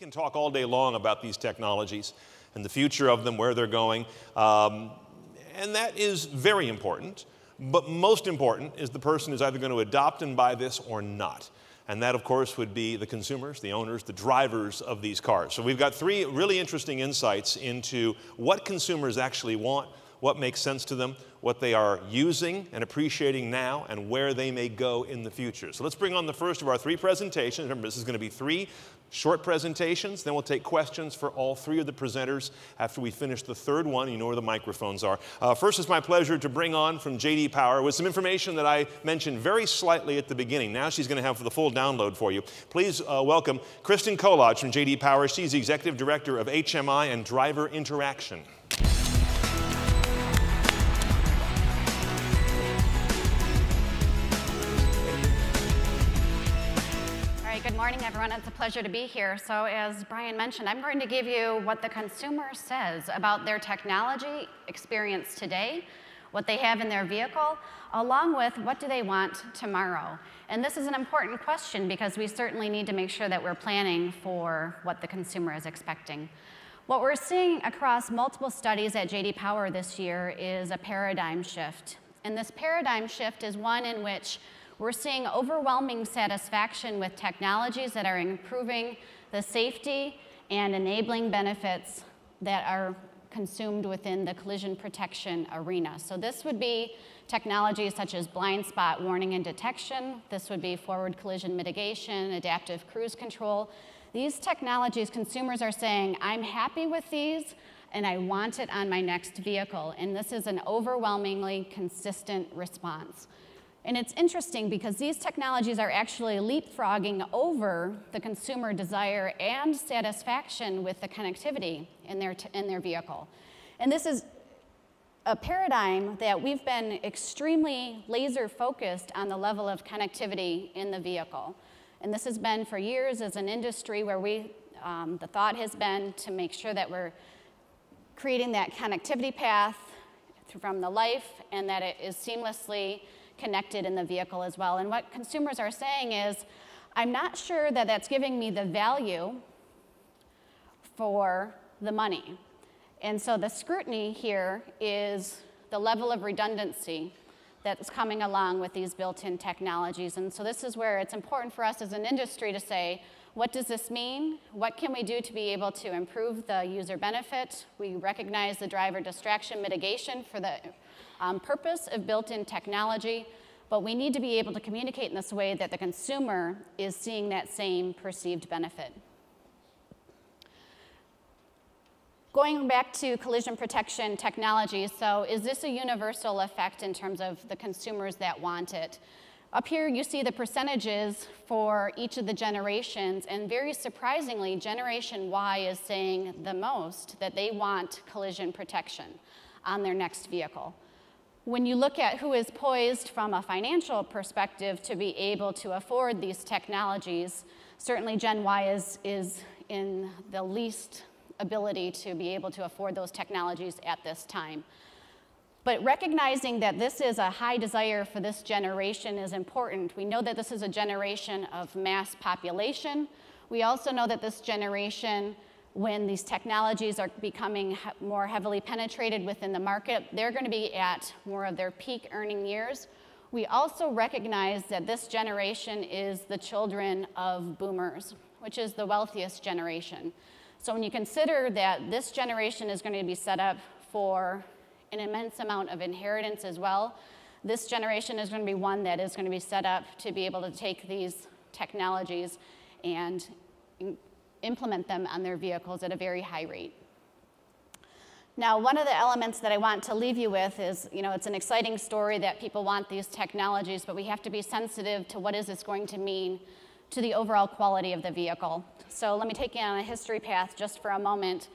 can talk all day long about these technologies and the future of them, where they're going, and that is very important. But most important is the person is either going to adopt and buy this or not. And that, of course, would be the consumers, the owners, the drivers of these cars. So we've got three really interesting insights into what consumers actually want, what makes sense to them, what they are using and appreciating now, and where they may go in the future. So let's bring on the first of our three presentations. Remember, this is going to be three short presentations. Then we'll take questions for all three of the presenters after we finish the third one. You know where the microphones are. First, it's my pleasure to bring on from J.D. Power with some information that I mentioned very slightly at the beginning. Now she's going to have the full download for you. Please welcome Kristin Kolodge from J.D. Power. She's the Executive Director of HMI and Driver Interaction. Good morning, everyone. It's a pleasure to be here. So as Brian mentioned, I'm going to give you what the consumer says about their technology experience today, what they have in their vehicle, along with what do they want tomorrow. And this is an important question because we certainly need to make sure that we're planning for what the consumer is expecting. What we're seeing across multiple studies at J.D. Power this year is a paradigm shift. And this paradigm shift is one in which we're seeing overwhelming satisfaction with technologies that are improving the safety and enabling benefits that are consumed within the collision protection arena. So this would be technologies such as blind spot warning and detection. This would be forward collision mitigation, adaptive cruise control. These technologies, consumers are saying, I'm happy with these and I want it on my next vehicle. And this is an overwhelmingly consistent response. And it's interesting because these technologies are actually leapfrogging over the consumer desire and satisfaction with the connectivity in their vehicle. And this is a paradigm that we've been extremely laser focused on the level of connectivity in the vehicle. And this has been for years as an industry where the thought has been to make sure that we're creating that connectivity path from the life and that it is seamlessly connected in the vehicle as well. And what consumers are saying is, I'm not sure that that's giving me the value for the money. And so the scrutiny here is the level of redundancy that's coming along with these built-in technologies. And so this is where it's important for us as an industry to say, what does this mean? What can we do to be able to improve the user benefit? We recognize the driver distraction mitigation for the purpose of built-in technology, but we need to be able to communicate in this way that the consumer is seeing that same perceived benefit. Going back to collision protection technology, so is this a universal effect in terms of the consumers that want it? Up here you see the percentages for each of the generations, and very surprisingly, Generation Y is saying the most that they want collision protection on their next vehicle. When you look at who is poised from a financial perspective to be able to afford these technologies, certainly Gen Y is in the least ability to be able to afford those technologies at this time. But recognizing that this is a high desire for this generation is important. We know that this is a generation of mass population. We also know that this generation, when these technologies are becoming more heavily penetrated within the market, they're going to be at more of their peak earning years. We also recognize that this generation is the children of boomers, which is the wealthiest generation. So when you consider that this generation is going to be set up for an immense amount of inheritance as well, this generation is going to be one that is going to be set up to be able to take these technologies and implement them on their vehicles at a very high rate. Now, one of the elements that I want to leave you with is, it's an exciting story that people want these technologies, but we have to be sensitive to what is this going to mean to the overall quality of the vehicle. So let me take you on a history path just for a moment.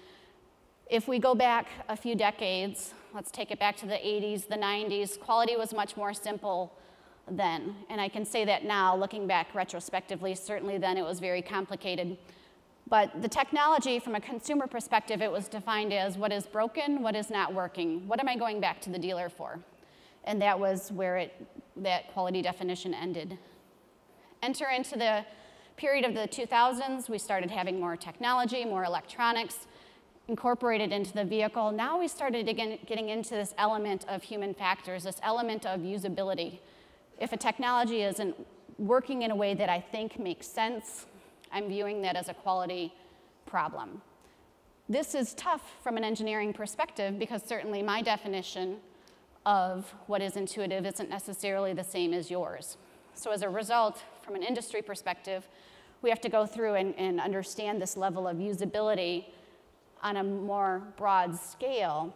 If we go back a few decades, let's take it back to the 80s, the 90s, quality was much more simple then. And I can say that now, looking back retrospectively, certainly then it was very complicated. But the technology, from a consumer perspective, it was defined as what is broken, what is not working. What am I going back to the dealer for? And that was where that quality definition ended. Enter into the Period of the 2000s, we started having more technology, more electronics incorporated into the vehicle. Now we started again getting into this element of human factors, this element of usability. If a technology isn't working in a way that I think makes sense, I'm viewing that as a quality problem. This is tough from an engineering perspective because certainly my definition of what is intuitive isn't necessarily the same as yours. So as a result, from an industry perspective, we have to go through and understand this level of usability on a more broad scale,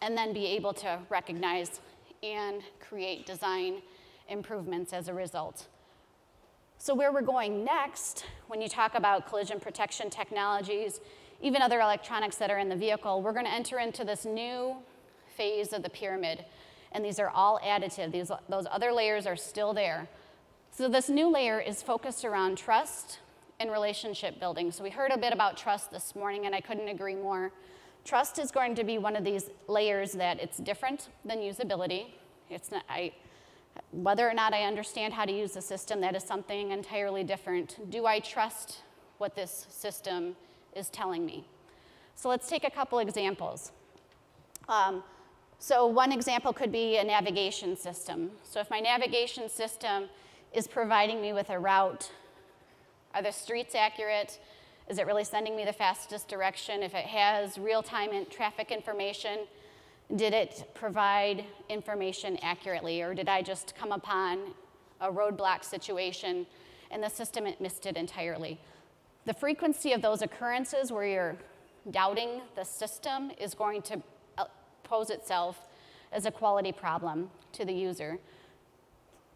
and then be able to recognize and create design improvements as a result. So where we're going next, when you talk about collision protection technologies, even other electronics that are in the vehicle, we're going to enter into this new phase of the pyramid. And these are all additive. Those other layers are still there. So this new layer is focused around trust and relationship building. So we heard a bit about trust this morning, and I couldn't agree more. Trust is going to be one of these layers that it's different than usability. It's not, whether or not I understand how to use the system, that is something entirely different. Do I trust what this system is telling me? So let's take a couple examples. So one example could be a navigation system. So if my navigation system is providing me with a route, are the streets accurate? Is it really sending me the fastest direction? If it has real-time traffic information, did it provide information accurately, or did I just come upon a roadblock situation and the system missed it entirely? The frequency of those occurrences where you're doubting the system is going to pose itself as a quality problem to the user.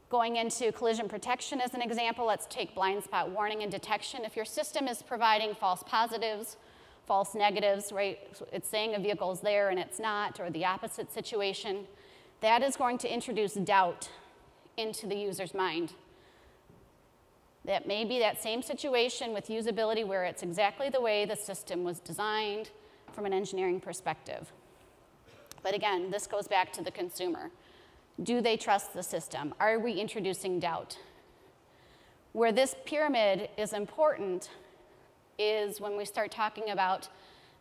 Going into collision protection as an example, let's take blind spot warning and detection. If your system is providing false positives, false negatives, right? It's saying a vehicle is there and it's not, or the opposite situation, that is going to introduce doubt into the user's mind. That may be that same situation with usability where it's exactly the way the system was designed from an engineering perspective. But again, this goes back to the consumer. Do they trust the system? Are we introducing doubt? Where this pyramid is important is when we start talking about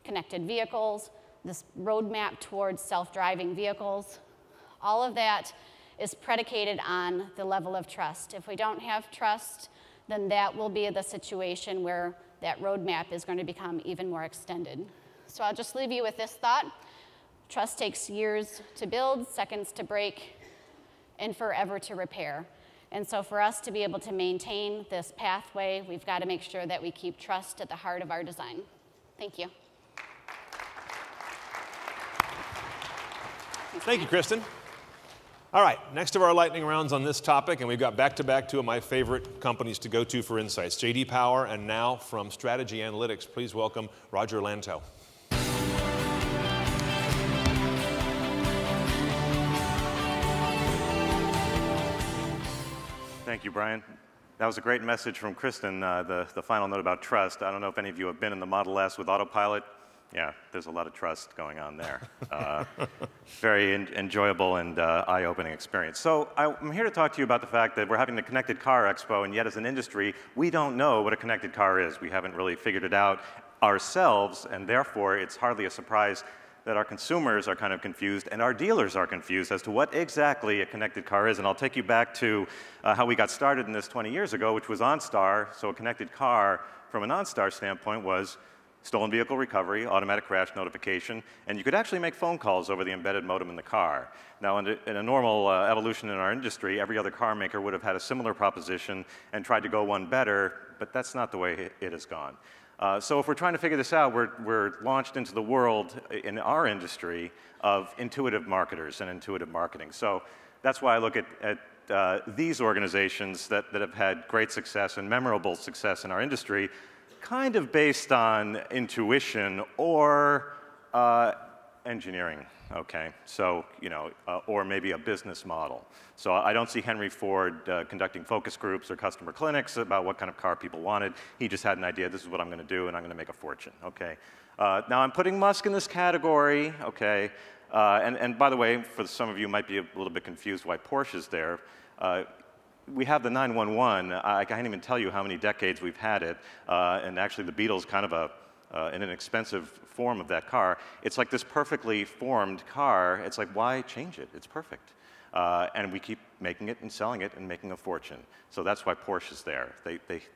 connected vehicles, this roadmap towards self-driving vehicles. All of that is predicated on the level of trust. If we don't have trust, then that will be the situation where that roadmap is going to become even more extended. So I'll just leave you with this thought. Trust takes years to build, seconds to break, and forever to repair. And so for us to be able to maintain this pathway, we've got to make sure that we keep trust at the heart of our design. Thank you. Thank you, Kristin. All right, next of our lightning rounds on this topic, and we've got back-to-back two of my favorite companies to go to for insights, J.D. Power, and now from Strategy Analytics, please welcome Roger Lanctot. Thank you, Brian. That was a great message from Kristin, the final note about trust. I don't know if any of you have been in the Model S with Autopilot. Yeah, there's a lot of trust going on there. Very enjoyable and eye-opening experience. So I'm here to talk to you about the fact that we're having the Connected Car Expo, and yet as an industry, we don't know what a connected car is. We haven't really figured it out ourselves, and therefore it's hardly a surprise that our consumers are kind of confused and our dealers are confused as to what exactly a connected car is. And I'll take you back to how we got started in this 20 years ago, which was OnStar. So a connected car from an OnStar standpoint was stolen vehicle recovery, automatic crash notification, and you could actually make phone calls over the embedded modem in the car. Now, in a normal evolution in our industry, every other car maker would have had a similar proposition and tried to go one better, but that's not the way it has gone. So if we're trying to figure this out, we're launched into the world in our industry of intuitive marketers and intuitive marketing. So that's why I look at these organizations that have had great success and memorable success in our industry, kind of based on intuition or engineering, okay? So, you know, or maybe a business model. So I don't see Henry Ford conducting focus groups or customer clinics about what kind of car people wanted. He just had an idea, this is what I'm gonna do, and I'm gonna make a fortune, okay? Now I'm putting Musk in this category, okay? And by the way, for some of you who might be a little bit confused why Porsche's there, we have the 911. I can't even tell you how many decades we've had it. And actually, the Beetle's kind of an inexpensive form of that car. It's like this perfectly formed car. It's like, why change it? It's perfect. And we keep making it and selling it and making a fortune. So that's why Porsche is there.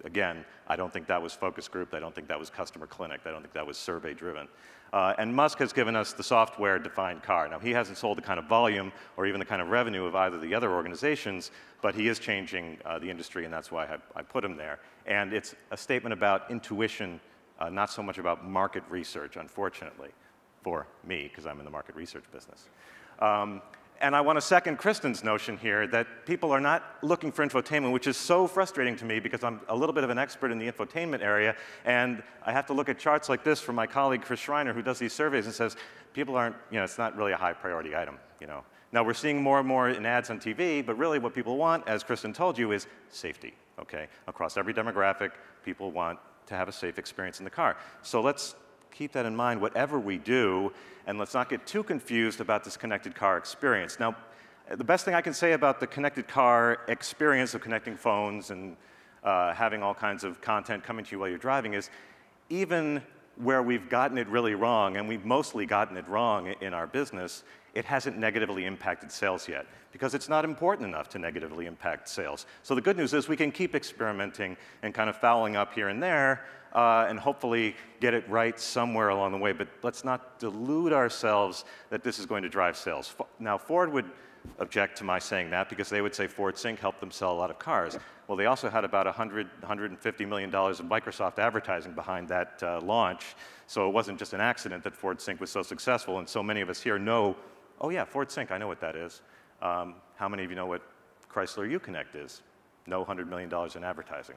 Again, I don't think that was focus grouped. I don't think that was customer clinic. I don't think that was survey driven. And Musk has given us the software-defined car. Now, he hasn't sold the kind of volume or even the kind of revenue of either of the other organizations, but he is changing the industry, and that's why I put him there. And it's a statement about intuition, not so much about market research, unfortunately, for me, because I'm in the market research business. And I want to second Kristin's notion here that people are not looking for infotainment, which is so frustrating to me because I'm a little bit of an expert in the infotainment area, and I have to look at charts like this from my colleague Chris Schreiner, who does these surveys and says, people aren't, it's not really a high priority item, Now, we're seeing more and more in ads on TV, but really what people want, as Kristin told you, is safety, okay? Across every demographic, people want to have a safe experience in the car. So let's keep that in mind, whatever we do, and let's not get too confused about this connected car experience. Now, the best thing I can say about the connected car experience of connecting phones and having all kinds of content coming to you while you're driving is, even where we've gotten it really wrong, and we've mostly gotten it wrong in our business, it hasn't negatively impacted sales yet, because it's not important enough to negatively impact sales. So the good news is we can keep experimenting and kind of fouling up here and there, and hopefully get it right somewhere along the way. But let's not delude ourselves that this is going to drive sales. Now, Ford would object to my saying that, because they would say Ford Sync helped them sell a lot of cars. Well, they also had about $150 million of Microsoft advertising behind that launch. So it wasn't just an accident that Ford Sync was so successful. And so many of us here know, oh yeah, Ford Sync, I know what that is. How many of you know what Chrysler Uconnect is? No $100 million in advertising.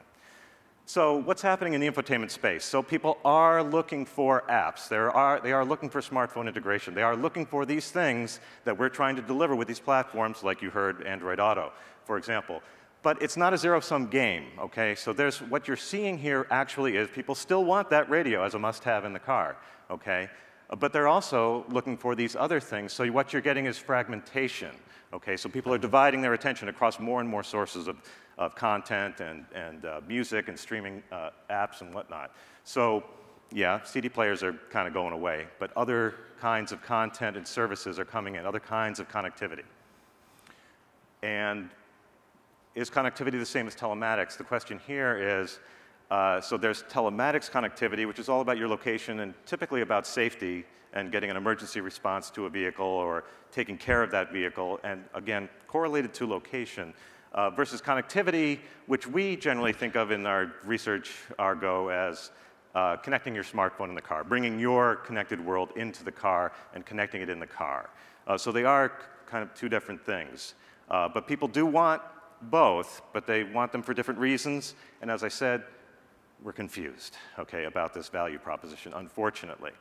So what's happening in the infotainment space? So people are looking for apps. They are looking for smartphone integration. They are looking for these things that we're trying to deliver with these platforms, like you heard Android Auto, for example. But it's not a zero-sum game, okay? So what you're seeing here actually is people still want that radio as a must-have in the car, okay? But they're also looking for these other things. So what you're getting is fragmentation, okay? So people are dividing their attention across more and more sources of content and music and streaming apps and whatnot. So yeah, CD players are kind of going away, but other kinds of content and services are coming in, other kinds of connectivity. And is connectivity the same as telematics? The question here is, so there's telematics connectivity, which is all about your location and typically about safety and getting an emergency response to a vehicle or taking care of that vehicle, and again, correlated to location. Versus connectivity, which we generally think of in our research argot as connecting your smartphone in the car, bringing your connected world into the car and connecting it in the car. So they are kind of two different things. But people do want both, but they want them for different reasons. And as I said, we're confused, okay, about this value proposition, unfortunately.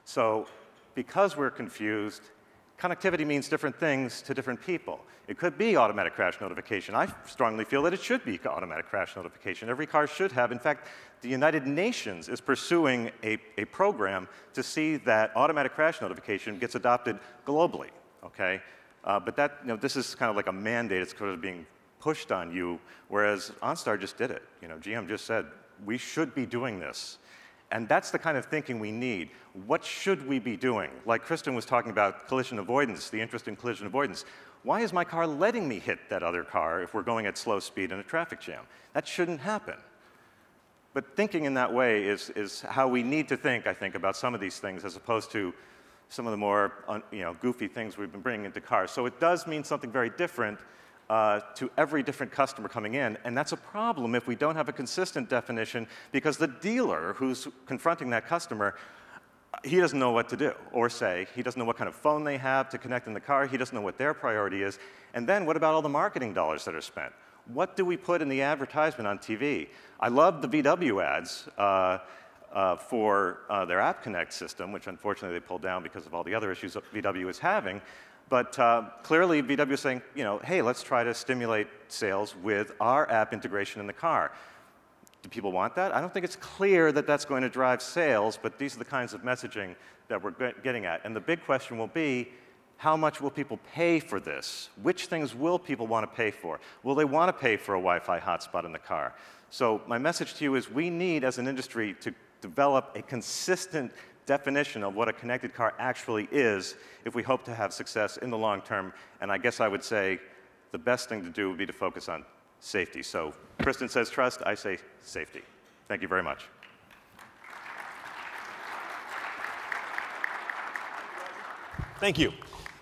So because we're confused, connectivity means different things to different people. It could be automatic crash notification. I strongly feel that it should be automatic crash notification. Every car should have. In fact, the United Nations is pursuing a program to see that automatic crash notification gets adopted globally, okay? But that, this is kind of like a mandate. It's kind of being pushed on you, whereas OnStar just did it. GM just said, we should be doing this. And that's the kind of thinking we need. What should we be doing? Like Kristin was talking about collision avoidance, the interest in collision avoidance. Why is my car letting me hit that other car if we're going at slow speed in a traffic jam? That shouldn't happen. But thinking in that way is how we need to think, I think, about some of these things as opposed to some of the more goofy things we've been bringing into cars. So it does mean something very different to every different customer coming in, and that's a problem if we don't have a consistent definition, because the dealer who's confronting that customer, he doesn't know what to do or say. He doesn't know what kind of phone they have to connect in the car. He doesn't know what their priority is. And then what about all the marketing dollars that are spent? What do we put in the advertisement on TV? I love the VW ads for their App Connect system, which unfortunately they pulled down because of all the other issues that VW is having. But clearly, VW is saying, hey, let's try to stimulate sales with our app integration in the car. Do people want that? I don't think it's clear that that's going to drive sales, but these are the kinds of messaging that we're getting at. And the big question will be, how much will people pay for this? Which things will people want to pay for? Will they want to pay for a Wi-Fi hotspot in the car? So my message to you is we need, as an industry, to develop a consistent definition of what a connected car actually is if we hope to have success in the long term. And I guess I would say the best thing to do would be to focus on safety. So Kristin says trust, I say safety. Thank you very much. Thank you.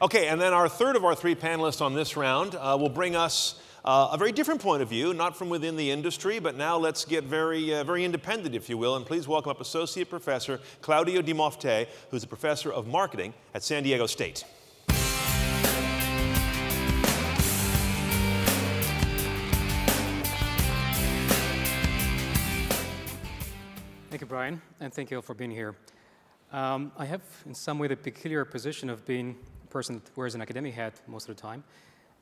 Okay, and then our third of our three panelists on this round will bring us a very different point of view, not from within the industry, but now let's get very independent, if you will. And please welcome up Associate Professor Claudiu Dimofte, who's a professor of marketing at San Diego State. Thank you, Brian, and thank you all for being here. I have, in some way, the peculiar position of being a person that wears an academic hat most of the time,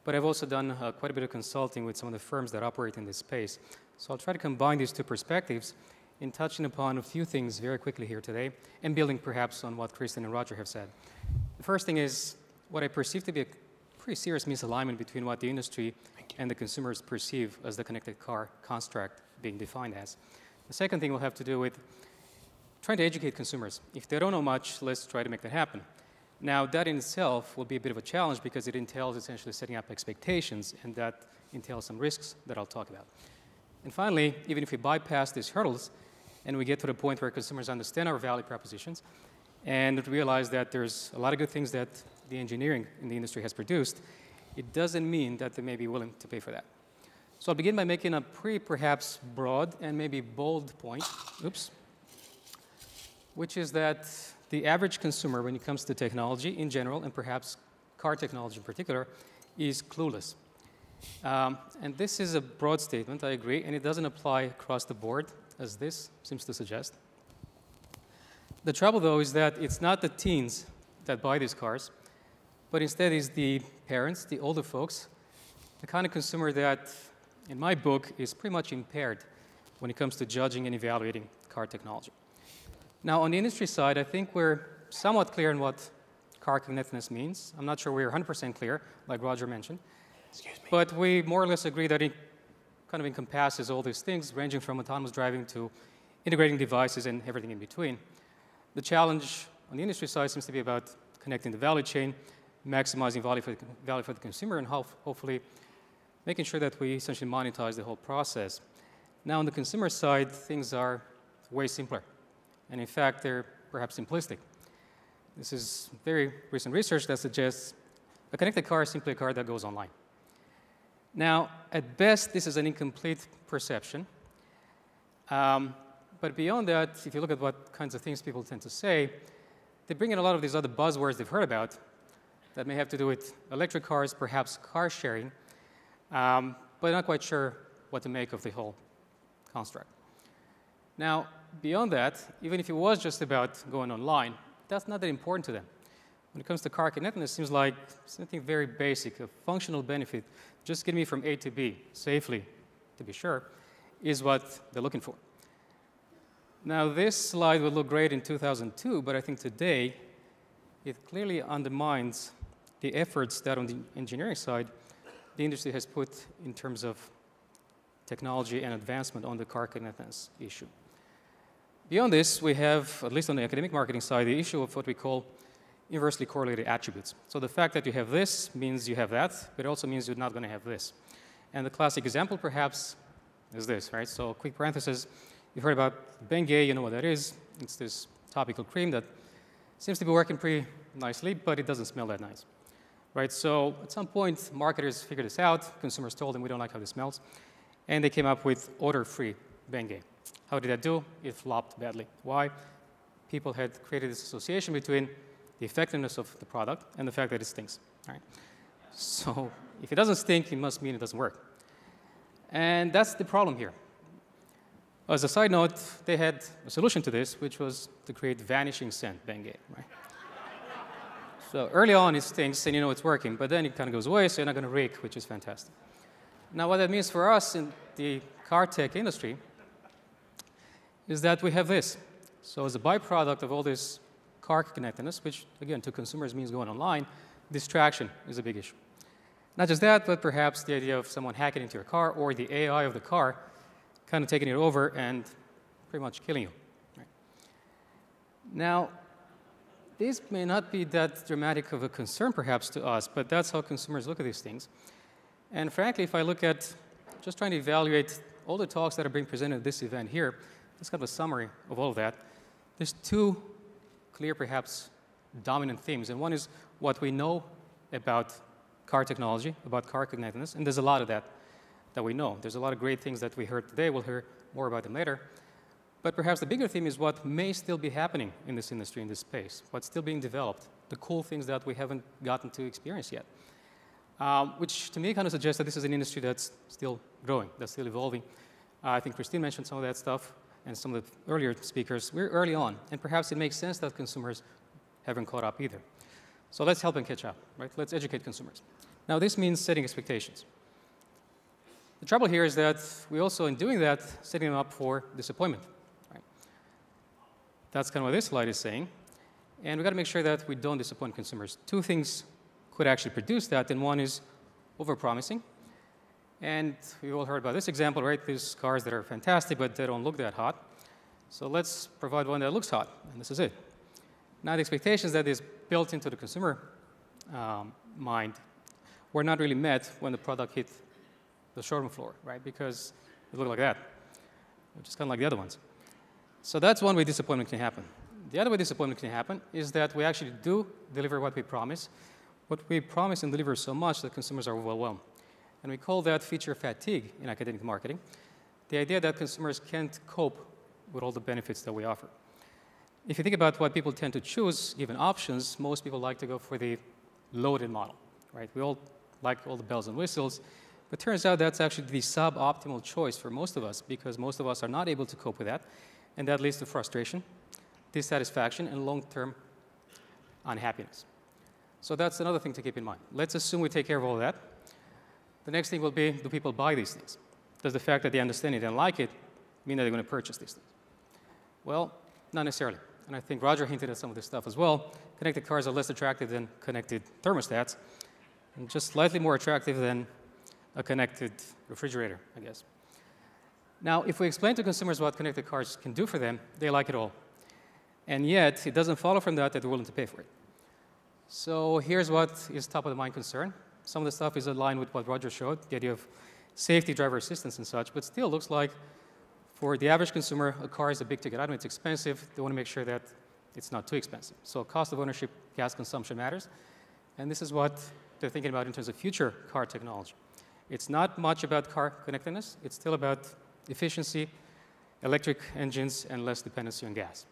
but I've also done quite a bit of consulting with some of the firms that operate in this space. So I'll try to combine these two perspectives in touching upon a few things very quickly here today, and building perhaps on what Kristin and Roger have said. The first thing is what I perceive to be a pretty serious misalignment between what the industry and the consumers perceive as the connected car construct being defined as. The second thing will have to do with trying to educate consumers. If they don't know much, let's try to make that happen. Now, that in itself will be a bit of a challenge because it entails essentially setting up expectations, and that entails some risks that I'll talk about. And finally, even if we bypass these hurdles and we get to the point where consumers understand our value propositions and realize that there's a lot of good things that the engineering in the industry has produced, it doesn't mean that they may be willing to pay for that. So I'll begin by making a pretty perhaps broad and maybe bold point. Oops. Which is that the average consumer, when it comes to technology in general, and perhaps car technology in particular, is clueless. And this is a broad statement, I agree, and it doesn't apply across the board, as this seems to suggest. The trouble, though, is that it's not the teens that buy these cars, but instead is the parents, the older folks, the kind of consumer that, in my book, is pretty much impaired when it comes to judging and evaluating car technology. Now, on the industry side, I think we're somewhat clear on what car connectedness means. I'm not sure we're 100% clear, like Roger mentioned. Excuse me. But we more or less agree that it kind of encompasses all these things, ranging from autonomous driving to integrating devices and everything in between. The challenge on the industry side seems to be about connecting the value chain, maximizing value for the consumer, and hopefully making sure that we essentially monetize the whole process. Now, on the consumer side, things are way simpler. And in fact, they're perhaps simplistic. This is very recent research that suggests a connected car is simply a car that goes online. Now, at best, this is an incomplete perception. But beyond that, if you look at what kinds of things people tend to say, they bring in a lot of these other buzzwords they've heard about that may have to do with electric cars, perhaps car sharing, but not quite sure what to make of the whole construct. Now, beyond that, even if it was just about going online, that's not that important to them. When it comes to car connectedness, it seems like something very basic, a functional benefit, just getting me from A to B safely, to be sure, is what they're looking for. Now, this slide would look great in 2002, but I think today it clearly undermines the efforts that on the engineering side the industry has put in terms of technology and advancement on the car connectedness issue. Beyond this, we have, at least on the academic marketing side, the issue of what we call inversely correlated attributes. So the fact that you have this means you have that, but it also means you're not going to have this. And the classic example, perhaps, is this, right? So quick parenthesis, you've heard about Bengay, you know what that is. It's this topical cream that seems to be working pretty nicely, but it doesn't smell that nice, right? So at some point, marketers figured this out. Consumers told them, we don't like how this smells. And they came up with odor-free Bengay. How did that do? It flopped badly. Why? People had created this association between the effectiveness of the product and the fact that it stinks. Right? So if it doesn't stink, it must mean it doesn't work. And that's the problem here. As a side note, they had a solution to this, which was to create vanishing scent Bengay. Right? So early on, it stinks, and you know it's working, but then it kind of goes away, so you're not going to reek, which is fantastic. Now, what that means for us in the car tech industry is that we have this. So as a byproduct of all this car connectedness, which, again, to consumers means going online, distraction is a big issue. Not just that, but perhaps the idea of someone hacking into your car or the AI of the car kind of taking it over and pretty much killing you. Right? Now, this may not be that dramatic of a concern perhaps to us, but that's how consumers look at these things. And frankly, if I look at just trying to evaluate all the talks that are being presented at this event here, just kind of a summary of all of that, there's two clear, perhaps, dominant themes. And one is what we know about car technology, about car connectedness, and there's a lot of that we know. There's a lot of great things that we heard today. We'll hear more about them later. But perhaps the bigger theme is what may still be happening in this industry, in this space, what's still being developed, the cool things that we haven't gotten to experience yet, which to me kind of suggests that this is an industry that's still growing, that's still evolving. I think Kristin mentioned some of that stuff, and some of the earlier speakers. We're early on, and perhaps it makes sense that consumers haven't caught up either. So let's help them catch up, right? Let's educate consumers. Now, this means setting expectations. The trouble here is that we also, in doing that, setting them up for disappointment. Right? That's kind of what this slide is saying. And we've got to make sure that we don't disappoint consumers. Two things could actually produce that, and one is overpromising. And we've all heard about this example, right? These cars that are fantastic, but they don't look that hot. So let's provide one that looks hot, and this is it. Now, the expectations that is built into the consumer mind were not really met when the product hit the showroom floor, right? Because it looked like that, which is kind of like the other ones. So that's one way disappointment can happen. The other way disappointment can happen is that we actually do deliver what we promise, but we promise and deliver so much that consumers are overwhelmed. And we call that feature fatigue in academic marketing, the idea that consumers can't cope with all the benefits that we offer. If you think about what people tend to choose, given options, most people like to go for the loaded model, right? We all like all the bells and whistles, but it turns out that's actually the suboptimal choice for most of us, because most of us are not able to cope with that, and that leads to frustration, dissatisfaction, and long-term unhappiness. So that's another thing to keep in mind. Let's assume we take care of all of that. The next thing will be, do people buy these things? Does the fact that they understand it and like it mean that they're going to purchase these things? Well, not necessarily. And I think Roger hinted at some of this stuff as well. Connected cars are less attractive than connected thermostats, and just slightly more attractive than a connected refrigerator, I guess. Now, if we explain to consumers what connected cars can do for them, they like it all. And yet, it doesn't follow from that they're willing to pay for it. So here's what is top of the mind concern. Some of the stuff is aligned with what Roger showed, the idea of safety, driver assistance, and such, but still looks like for the average consumer, a car is a big ticket item. It's expensive. They want to make sure that it's not too expensive. So cost of ownership, gas consumption matters. And this is what they're thinking about in terms of future car technology. It's not much about car connectedness. It's still about efficiency, electric engines, and less dependency on gas.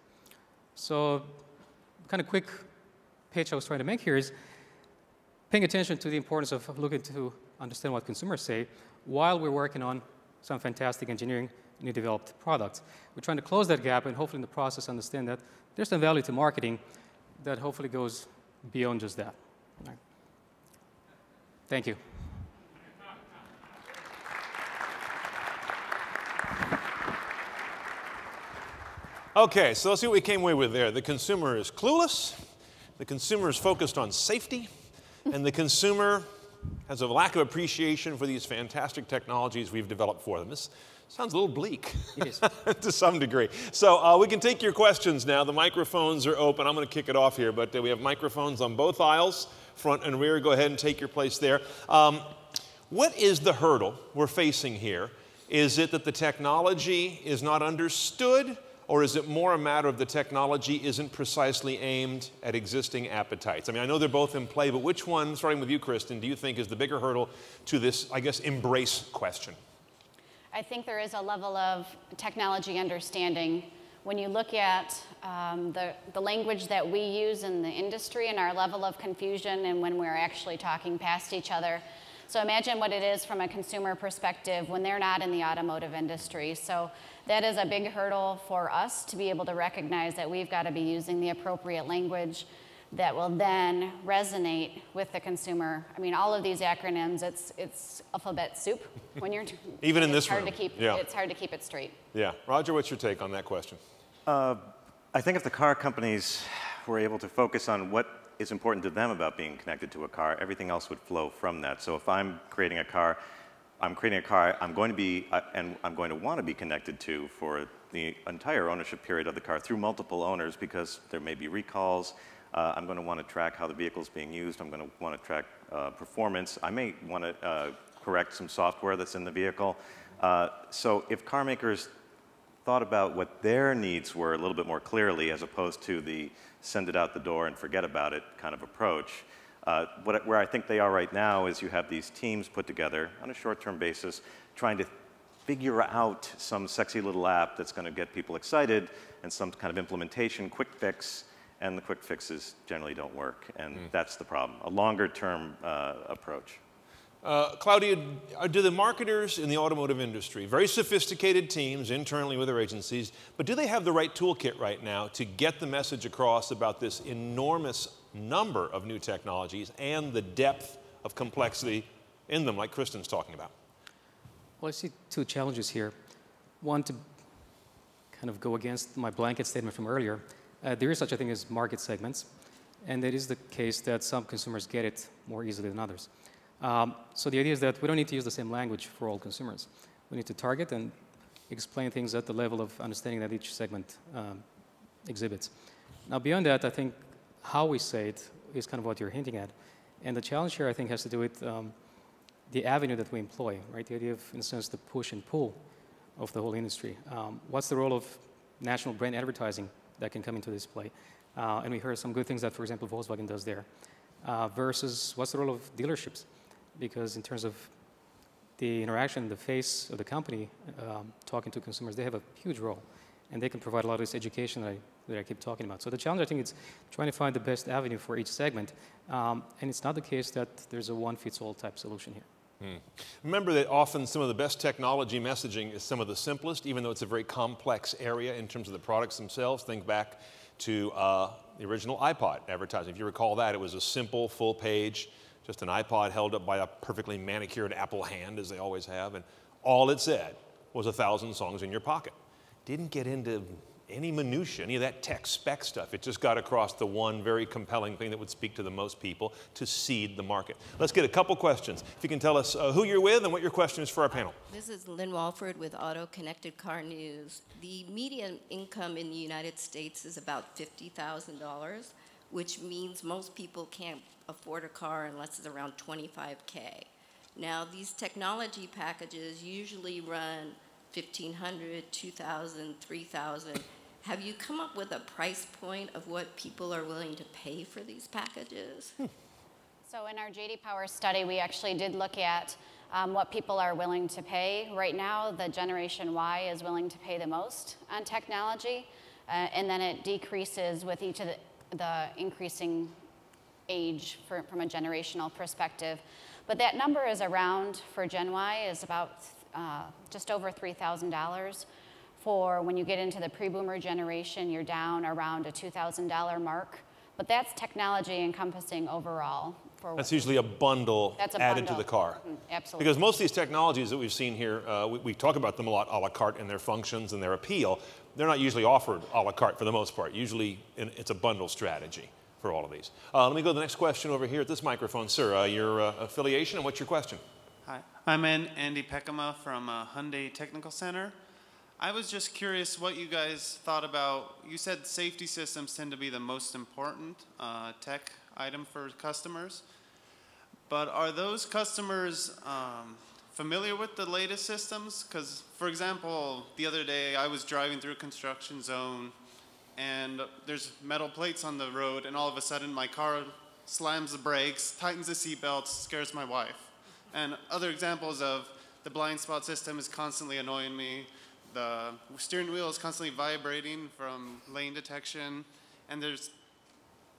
So kind of quick pitch I was trying to make here is paying attention to the importance of looking to understand what consumers say while we're working on some fantastic engineering new developed products. We're trying to close that gap and hopefully in the process understand that there's some value to marketing that hopefully goes beyond just that. All right. Thank you. Okay, so let's see what we came away with there. The consumer is clueless, the consumer is focused on safety, and the consumer has a lack of appreciation for these fantastic technologies we've developed for them. This sounds a little bleak to some degree. So we can take your questions now. The microphones are open. I'm going to kick it off here, but we have microphones on both aisles, front and rear. Go ahead and take your place there. What is the hurdle we're facing here? Is it that the technology is not understood, or is it more a matter of the technology isn't precisely aimed at existing appetites? I mean, I know they're both in play, but which one, starting with you, Kristin, do you think is the bigger hurdle to this, I guess, embrace question? I think there is a level of technology understanding. When you look at the language that we use in the industry and our level of confusion and when we're actually talking past each other. So imagine what it is from a consumer perspective when they're not in the automotive industry. So that is a big hurdle for us to be able to recognize that we've got to be using the appropriate language that will then resonate with the consumer. I mean, all of these acronyms, it's alphabet soup when you're even in this room. It's hard to keep it straight. Yeah, Roger, what's your take on that question? I think if the car companies were able to focus on what is important to them about being connected to a car, everything else would flow from that. So if I'm creating a car, I'm going to be, and I'm going to want to be connected to for the entire ownership period of the car through multiple owners, because there may be recalls. I'm going to want to track how the vehicle is being used. I'm going to want to track performance. I may want to correct some software that's in the vehicle. So if car makers thought about what their needs were a little bit more clearly, as opposed to the send it out the door and forget about it kind of approach, where I think they are right now is you have these teams put together on a short-term basis trying to figure out some sexy little app that's going to get people excited and some kind of implementation, quick fix, and the quick fixes generally don't work, and that's the problem, a longer-term approach. Claudiu, do the marketers in the automotive industry, very sophisticated teams internally with their agencies, but do they have the right toolkit right now to get the message across about this enormous number of new technologies and the depth of complexity in them, like Kristin's talking about? Well, I see two challenges here. One, to kind of go against my blanket statement from earlier, there is such a thing as market segments, and it is the case that some consumers get it more easily than others. So the idea is that we don't need to use the same language for all consumers. We need to target and explain things at the level of understanding that each segment exhibits. Now, beyond that, I think how we say it is kind of what you're hinting at. And the challenge here, I think, has to do with the avenue that we employ, right? The idea of, in a sense, the push and pull of the whole industry. What's the role of national brand advertising that can come into this play? And we heard some good things that, for example, Volkswagen does there. Versus what's the role of dealerships? Because in terms of the interaction, the face of the company talking to consumers, they have a huge role. And they can provide a lot of this education that I keep talking about. So the challenge, I think, is trying to find the best avenue for each segment. And it's not the case that there's a one-fits-all type solution here. Remember that often some of the best technology messaging is some of the simplest, even though it's a very complex area in terms of the products themselves. Think back to the original iPod advertising. If you recall that, it was a simple, full page, just an iPod held up by a perfectly manicured Apple hand, as they always have, and all it said was 1,000 songs in your pocket. Didn't get into any minutia, any of that tech spec stuff. It just got across the one very compelling thing that would speak to the most people to seed the market. Let's get a couple questions. If you can tell us who you're with and what your question is for our panel. This is Lynn Walford with Auto Connected Car News. The median income in the United States is about $50,000, which means most people can't afford a car unless it's around $25K. Now, these technology packages usually run $1,500, $2,000, $3,000. Have you come up with a price point of what people are willing to pay for these packages? So in our JD Power study, we actually did look at what people are willing to pay. Right now, the Generation Y is willing to pay the most on technology, and then it decreases with each of the increasing age from a generational perspective. But that number is around, for Gen Y, is about just over $3,000. For when you get into the pre-boomer generation, you're down around a $2,000 mark. But that's technology encompassing overall. That's usually a bundle added to the car. Absolutely. Because most of these technologies that we've seen here, we talk about them a lot a la carte in their functions and their appeal. They're not usually offered a la carte for the most part. Usually it's a bundle strategy for all of these. Let me go to the next question over here at this microphone. Sir, your affiliation and what's your question? Hi, I'm Andy Pekama from Hyundai Technical Center. I was just curious what you guys thought about, you said safety systems tend to be the most important tech item for customers, but are those customers familiar with the latest systems? Because, for example, the other day I was driving through a construction zone and there's metal plates on the road, and all of a sudden my car slams the brakes, tightens the seatbelt, scares my wife. And other examples of the blind spot system is constantly annoying me. The steering wheel is constantly vibrating from lane detection. And there's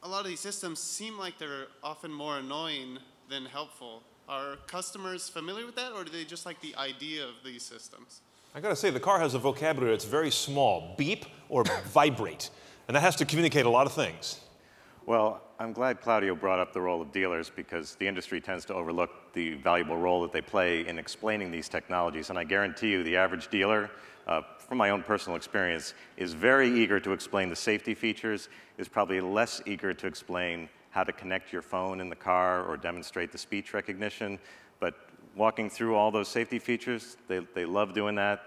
a lot of these systems seem like they're often more annoying than helpful. Are customers familiar with that, or do they just like the idea of these systems? I got to say, the car has a vocabulary that's very small. Beep or vibrate. And that has to communicate a lot of things. Well, I'm glad Claudiu brought up the role of dealers, because the industry tends to overlook the valuable role that they play in explaining these technologies. And I guarantee you the average dealer, from my own personal experience, is very eager to explain the safety features, is probably less eager to explain how to connect your phone in the car or demonstrate the speech recognition. But walking through all those safety features, they love doing that.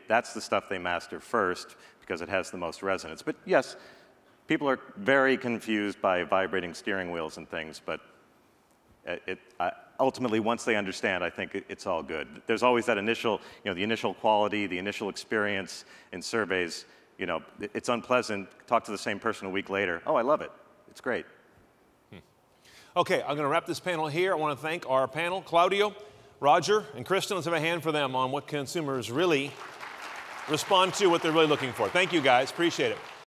That's the stuff they master first because it has the most resonance. But yes, people are very confused by vibrating steering wheels and things, but ultimately, once they understand, I think it's all good. There's always that initial, the initial quality, the initial experience in surveys. It's unpleasant. Talk to the same person a week later. Oh, I love it. It's great. Okay, I'm going to wrap this panel here. I want to thank our panel, Claudiu, Roger, and Kristin. Let's have a hand for them on what consumers really respond to, what they're really looking for. Thank you, guys. Appreciate it.